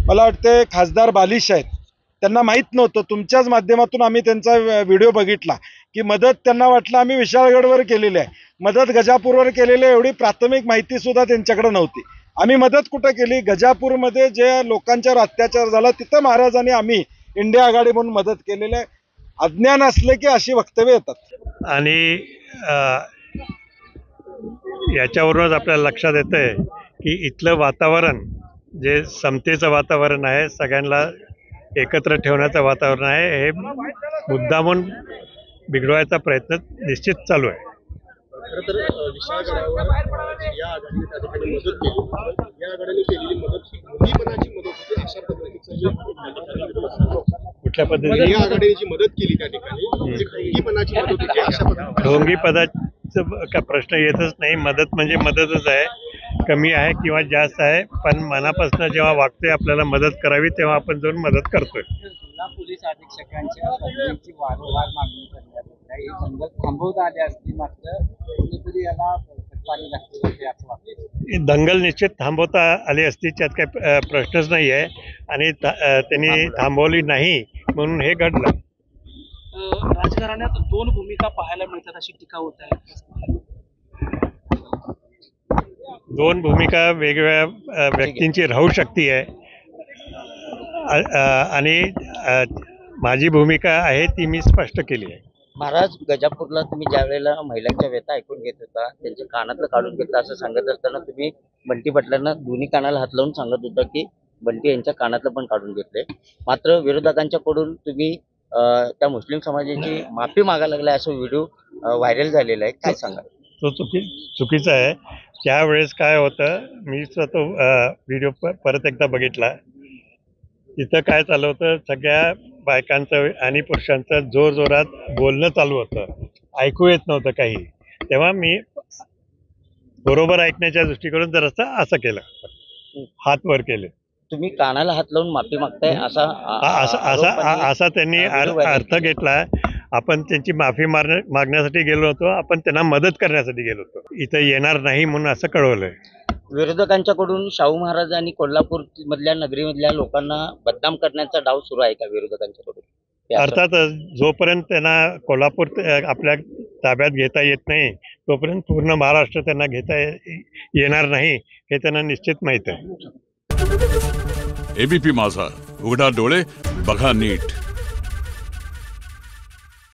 मला वाटते खासदार बालिश आहेत, त्यांना माहित नव्हतं. तुमच्याच माध्यमातून आम्ही त्यांचा व्हिडिओ बघितला की मदत त्यांना वाटलं आम्ही विशाळगडवर केलेली आहे, मदत गजापूरवर केलेली आहे, एवढी प्राथमिक माहिती सुद्धा त्यांच्याकडे नव्हती. आम्ही मदत कुठं केली? गजापूरमध्ये जे लोकांच्यावर अत्याचार झाला तिथं महाराजांनी आम्ही इंडिया आघाडी म्हणून मदत केलेली आहे. अज्ञान असले की अशी वक्तव्य येतात. आणि याच्यावरूनच आपल्याला लक्षात येतंय की इथलं वातावरण जे समतेचं वातावरण आहे, सगळ्यांना एकत्र ठेवण्याचं वातावरण आहे, हे मुद्दामून बिघडवायचा प्रयत्न निश्चित चालू आहे. कुठल्या पद्धतीने मदत केली त्या ठिकाणी? ढोंगीपदाचा का प्रश्न येतच नाही. मदत म्हणजे मदतच आहे, कमी आहे किंवा जास्त आहे, पण मनापासून जेव्हा वागतोय आपल्याला मदत करावी तेव्हा आपण जाऊन मदत करतोय. जिल्हा पोलीस अधीक्षकांच्या पदवीची वारंवार मागणी करण्यात येत आहे. थांबवता आले असली मात्र कुठेतरी याला पाणी लागते असं वाटतं. दंगल निश्चित थांबवता आली असती, त्यात काही प्रश्नच नाही आहे. आणि त्यांनी थांबवली नाही म्हणून हे घडलं. राजकारणात दोन भूमिका पाहायला मिळतात अशी टीका होत आहे. दोन भूमिका वेगवेगळ्या व्यक्तींची राहू शकते आहे. आणि माझी भूमिका आहे ती मी स्पष्ट केली आहे. महाराज, गजापूरला तुम्ही ज्या वेळेला महिलांच्या व्यथा ऐकून घेत होता, त्यांच्या कानातलं काढून घेतलं असं सांगत असताना तुम्ही बंटी पाटलांना दोन्ही कानाला हात लावून सांगत होता की बंटी यांच्या कानातलं पण काढून घेतलंय. मात्र विरोधकांच्याकडून तुम्ही त्या मुस्लिम समाजाची माफी मागायला लागलाय असं व्हिडिओ व्हायरल झालेला आहे, काय सांगा? तो चुकीचा आहे. त्यावेळेस काय होतं, मी तो व्हिडिओ परत एकदा बघितला. तिथं काय चालू होतं, सगळ्या बायकांचं आणि पुरुषांचं जोरजोरात बोलणं चालू होतं, ऐकू येत नव्हतं काही. तेव्हा मी बरोबर ऐकण्याच्या दृष्टीकडून जरासं असं केलं, हात वर केले. तुम्ही कानाला हात लावून माफी मागताय असा त्यांनी अर्थ घेतला. आपण त्यांची माफी मागण्यासाठी गेलो होतो, आपण त्यांना मदत करण्यासाठी गेलो होतो. इथं येणार नाही म्हणून असं कळवलंय. विरोधकांच्याकडून शाहू महाराज आणि कोल्हापूर मधल्या नगरीमधल्या लोकांना बदनाम करण्याचा डाव सुरू आहे का विरोधकांच्याकडून? अर्थातच जोपर्यंत त्यांना कोल्हापूर आपल्या ताब्यात घेता येत नाही तोपर्यंत पूर्ण महाराष्ट्र त्यांना घेता येणार नाही हे त्यांना निश्चित माहीत आहे. एबीपी माझा, उघडा डोळे बघा नीट.